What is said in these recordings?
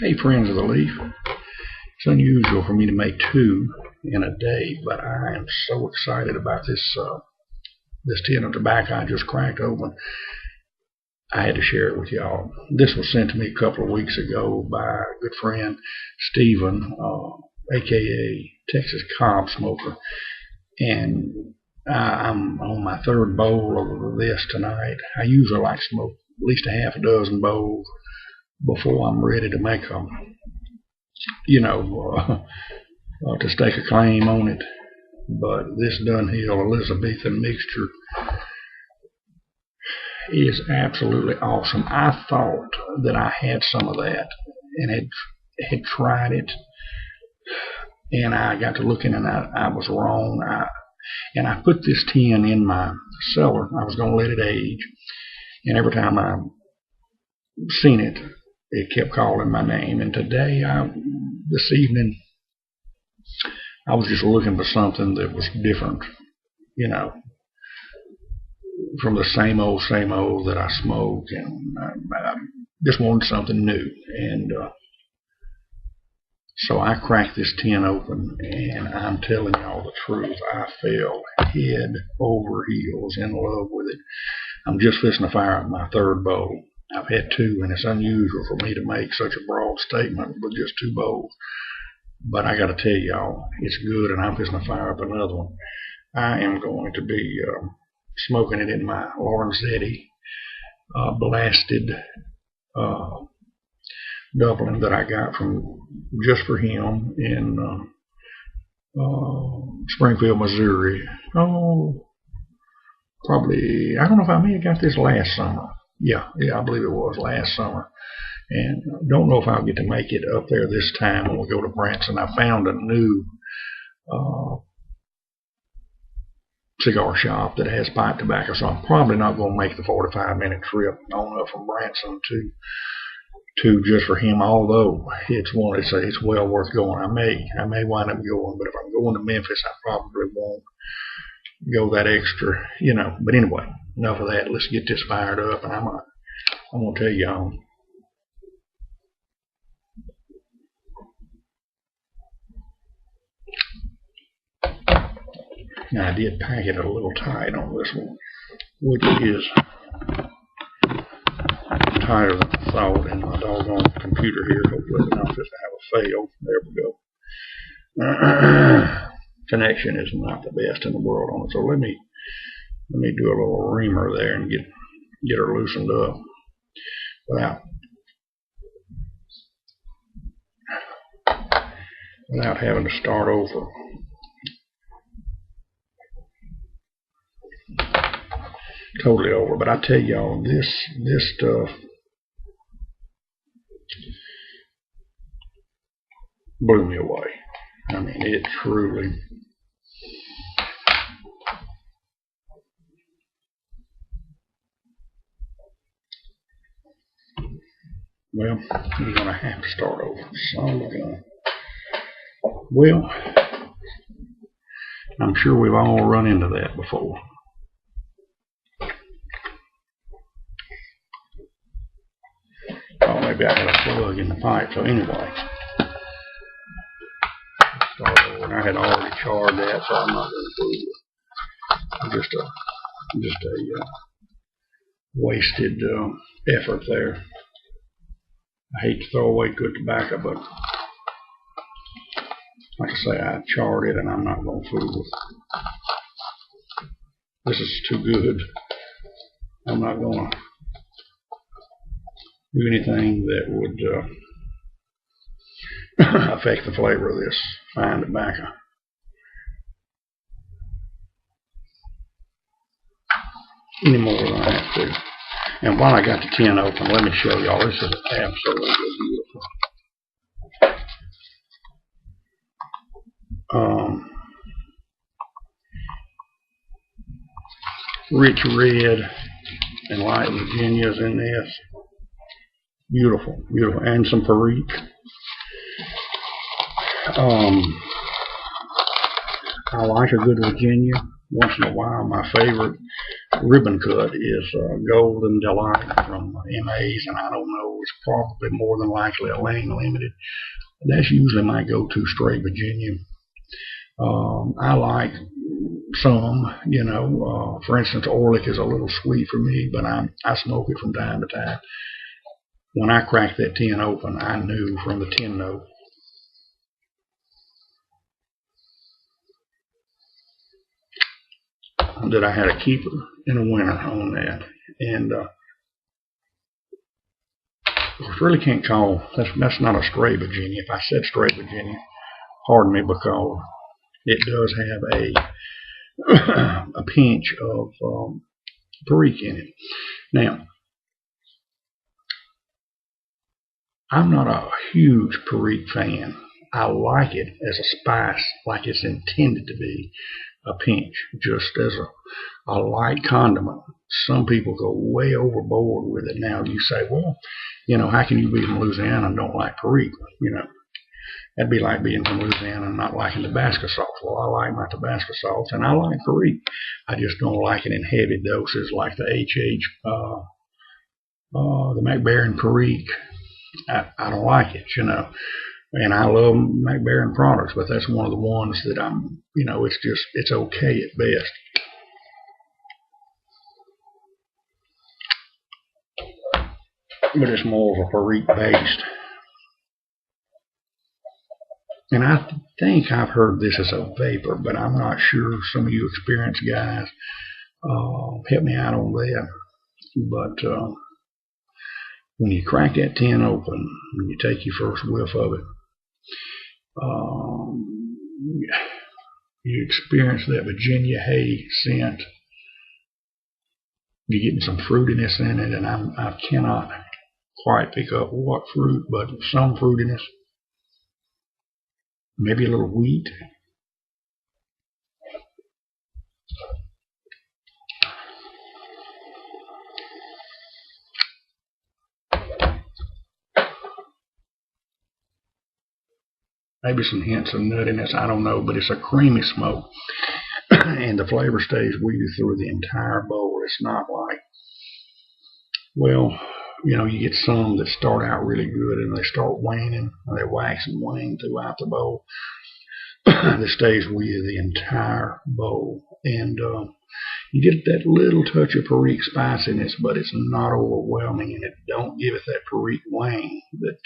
Hey friends of the leaf, it's unusual for me to make two in a day, but I am so excited about this tin of tobacco I just cracked open. I had to share it with y'all. This was sent to me a couple of weeks ago by a good friend, Stephen, aka Texas Cob Smoker, and I'm on my third bowl of this tonight. I usually like to smoke at least a half a dozen bowls before I'm ready to make them, to stake a claim on it. But this Dunhill Elizabethan mixture is absolutely awesome. I thought that I had some of that and had tried it, and I got to looking and I was wrong. I put this tin in my cellar. I was going to let it age, and every time I seen it, it kept calling my name. And today, this evening, I was just looking for something that was different, from the same old that I smoke, and I just wanted something new. And so I cracked this tin open, and I'm telling y'all the truth, I fell head over heels in love with it. I'm just fixing to fire up my third bowl. I've had two, and it's unusual for me to make such a broad statement with just two bowls. But I got to tell y'all, it's good, and I'm fixing to fire up another one. I am going to be smoking it in my Lorenzetti blasted Dublin that I got from just for him in Springfield, Missouri. Oh, probably, I don't know if I may have got this last summer. Yeah, I believe it was last summer. And don't know if I'll get to make it up there this time when we go to Branson. I found a new cigar shop that has pipe tobacco, so I'm probably not going to make the 45-minute trip on up from Branson to just for him, although it's well worth going. I may wind up going, but if I'm going to Memphis, I probably won't go that extra, But anyway, enough of that. Let's get this fired up, and I'm going to tell y'all. Now, I did pack it a little tight on this one, which is tighter than I thought, and my doggone computer here, hopefully not just have a fail. There we go. Connection is not the best in the world on it, so let me do a little reamer there and get her loosened up without having to start over. Totally over. But I tell y'all, this stuff blew me away. I mean, it truly. Well, we're going to have to start over. Well, I'm sure we've all run into that before. Oh, maybe I got a plug in the pipe. So anyway, start over. I had already charred that, so I'm not going to do it. Just a wasted effort there. I hate to throw away good tobacco, but like I say, I charred it, and I'm not going to fool with it. This is too good. I'm not going to do anything that would affect the flavor of this fine tobacco. Any more than I have to. And while I got the tin open, let me show y'all. This is absolutely beautiful. Rich red and light Virginias in this. Beautiful, beautiful, and some Perique. I like a good Virginia once in a while. My favorite ribbon cut is Golden Delight from MA's, and I don't know, it's probably more than likely a Lane Limited. That's usually my go-to straight Virginia. I like some, for instance, Orlick is a little sweet for me, but I smoke it from time to time. When I cracked that tin open, I knew from the tin note that I had a keeper in a winner on that. And I really can't call, that's not a straight Virginia. If I said straight Virginia, pardon me, because it does have a pinch of perique in it. Now, I'm not a huge perique fan. I like it as a spice, like it's intended to be a pinch, just as a light condiment. Some people go way overboard with it. Now you say, well, how can you be from Louisiana and don't like perique? That'd be like being from Louisiana and not liking Tabasco sauce. Well, I like my Tabasco sauce and I like perique. I just don't like it in heavy doses like the the McBaron perique. I don't like it, and I love McBaron products, but that's one of the ones that I'm, it's okay at best. But it's more of a perique based. And I think I've heard this as a vapor, but I'm not sure. Some of you experienced guys help me out on that. But when you crack that tin open and you take your first whiff of it, you experience that Virginia hay scent. You're getting some fruitiness in it, and I cannot quite pick up what fruit, but some fruitiness. Maybe a little wheat. Maybe some hints of nuttiness, I don't know, but it's a creamy smoke. And the flavor stays with you through the entire bowl. It's not like, well, you get some that start out really good and they start waning, or they wax and wane throughout the bowl. That stays with you the entire bowl. And you get that little touch of perique spiciness, but it's not overwhelming, and it don't give it that perique wang that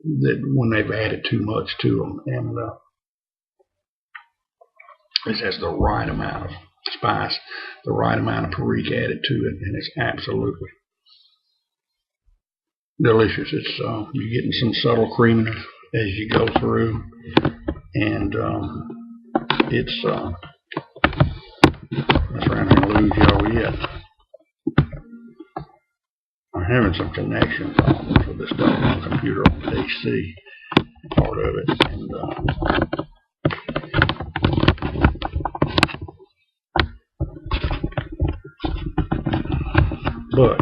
when they've added too much to them. And this has the right amount of spice, the right amount of perique added to it, and it's absolutely delicious. It's you're getting some subtle creaminess as you go through, and it's that's right. I'm gonna lose y'all yet. I'm having some connection problems with this doggone computer on the AC part of it, and but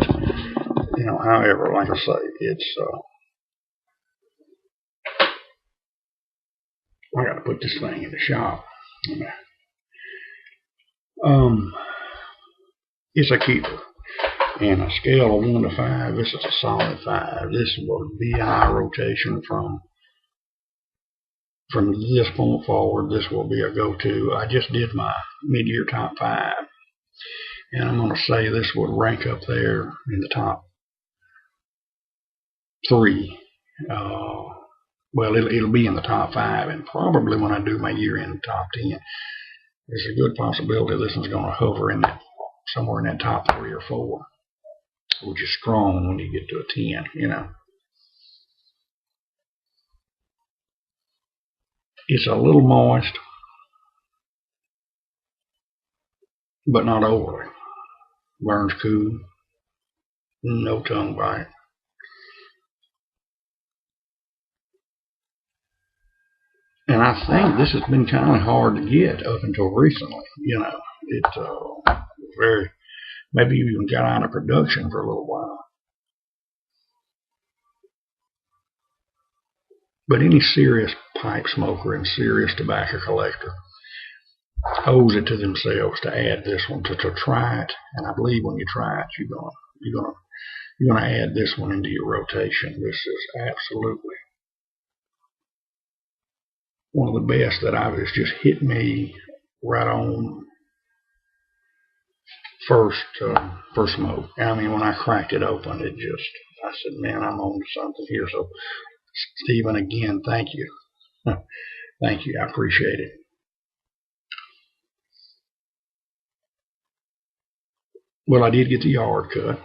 however, like I say, it's I got to put this thing in the shop. It's a keeper. And a scale of 1 to 5, this is a solid 5. This will be our rotation from this point forward. This will be a go-to. I just did my mid-year top 5, and I'm going to say this would rank up there in the top 3. Well, it'll be in the top 5, and probably when I do my year-end top 10, there's a good possibility this one's going to hover in that, somewhere in that top 3 or 4. Which is strong when you get to a 10, It's a little moist, but not overly. Burns cool, no tongue bite. And I think this has been kind of hard to get up until recently, It's very, maybe even got out of production for a little while. But any serious pipe smoker and serious tobacco collector owes it to themselves to add this one, to try it. And I believe when you try it, you're gonna add this one into your rotation. This is absolutely one of the best that it's just hit me right on first smoke. I mean, when I cracked it open, I said, man, I'm on to something here. So, Stephen, again, thank you. Thank you. I appreciate it. Well, I did get the yard cut.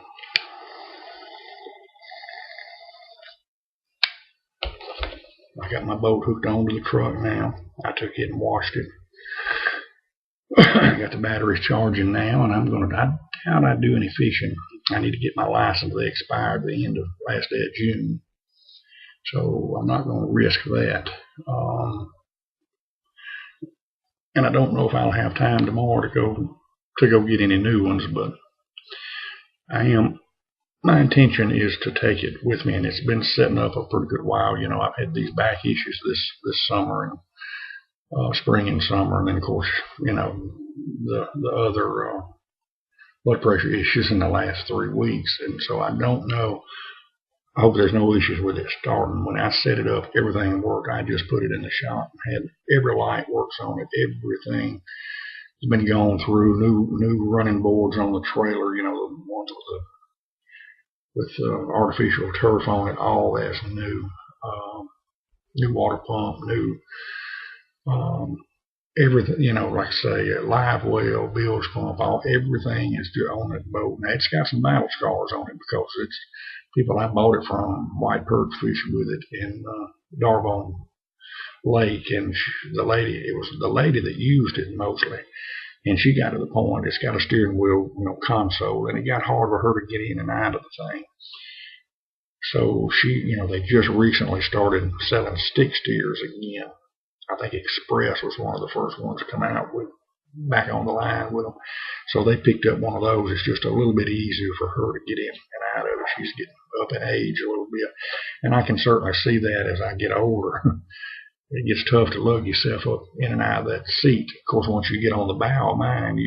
I got my boat hooked onto the truck now. I took it and washed it. I got the batteries charging now, and I doubt I do any fishing. I need to get my license. They expired the end of last day of June. So I'm not going to risk that. And I don't know if I'll have time tomorrow to go get any new ones, but my intention is to take it with me, and it's been setting up a pretty good while. You know, I've had these back issues this summer and spring and summer, and then of course, you know, the other blood pressure issues in the last 3 weeks, and so I don't know. I hope there's no issues with it starting. When I set it up, everything worked. I just put it in the shop and had every light works on it. Everything has been gone through. New running boards on the trailer. You know, the ones with artificial turf on it. All that's new. New water pump. New everything. You know, like I say, live well, bilge pump. Everything is on that boat. Now it's got some battle scars on it because it's people I bought it from white perch fishing with it in Darvon Lake, and it was the lady that used it mostly, and she got to the point it's got a steering wheel, you know, console, and it got hard for her to get in and out of the thing. So they just recently started selling stick steers again. I think Express was one of the first ones to come out with back on the line with them. So they picked up one of those. It's just a little bit easier for her to get in and out of it. She's getting up in age a little bit, and I can certainly see that as I get older. It gets tough to lug yourself up in and out of that seat. Of course, once you get on the bow of mine,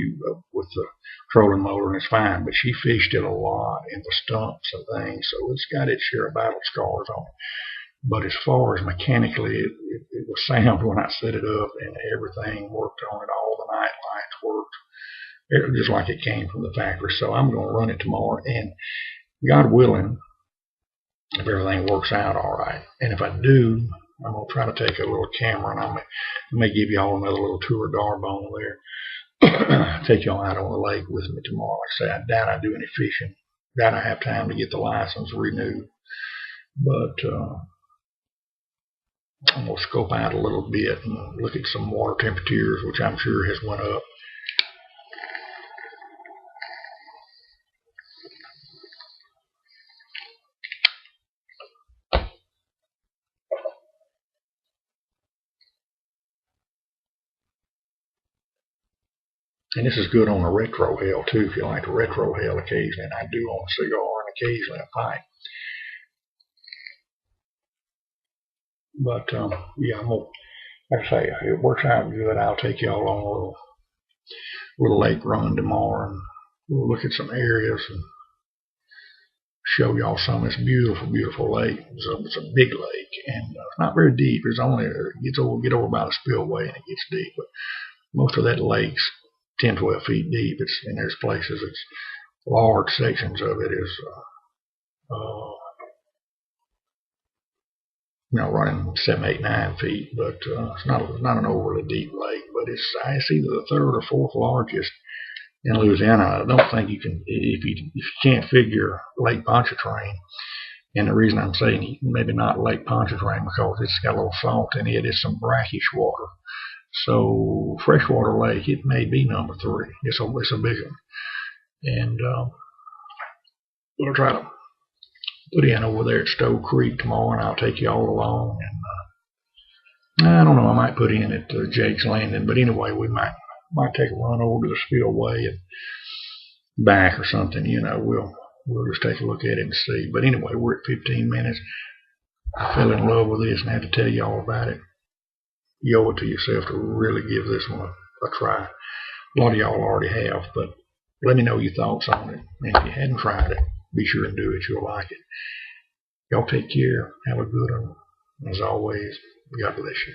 with the trolling motor, and it's fine. But she fished it a lot in the stumps and things, so it's got its share of battle scars on it. But as far as mechanically, it was sound when I set it up, and everything worked on it. All the night lights worked, just like it came from the factory. So I'm going to run it tomorrow, and God willing, if everything works out all right, and if I do, I'm going to try to take a little camera, and I may give y'all another little tour of Darbone there. Take y'all out on the lake with me tomorrow. Like I say, I doubt I do any fishing. Doubt I have time to get the license renewed. But I'm going to scope out a little bit and look at some water temperatures, which I'm sure has went up. And this is good on a retro hell too, if you like to retro hell occasionally. And I do on a cigar and occasionally a pipe. But yeah, like I say, it works out good. I'll take y'all on a little lake run tomorrow, and we'll look at some areas and show y'all some of this beautiful, beautiful lake. It's a big lake, and it's not very deep. It's only get over about a spillway, and it gets deep. But most of that lake's 10, 12 feet deep. And there's places it's large sections of it is running 7, 8, 9 feet, but it's not an overly deep lake, but it's either the third or fourth largest in Louisiana. I don't think you can, if you can't figure Lake Pontchartrain, and the reason I'm saying maybe not Lake Pontchartrain because it's got a little salt in it, is some brackish water. So freshwater lake, it may be number 3. It's a big one, and we'll try to put in over there at Stowe Creek tomorrow, and I'll take you all along. And I don't know, I might put in at Jake's Landing, but anyway, we might take a run over to the spillway and back or something. We'll just take a look at it and see. But anyway, we're at 15 minutes. I fell in love with this and I have to tell you all about it. You owe it to yourself to really give this one a try. A lot of y'all already have, but let me know your thoughts on it. And if you hadn't tried it, be sure and do it. You'll like it. Y'all take care. Have a good one. As always, God bless you.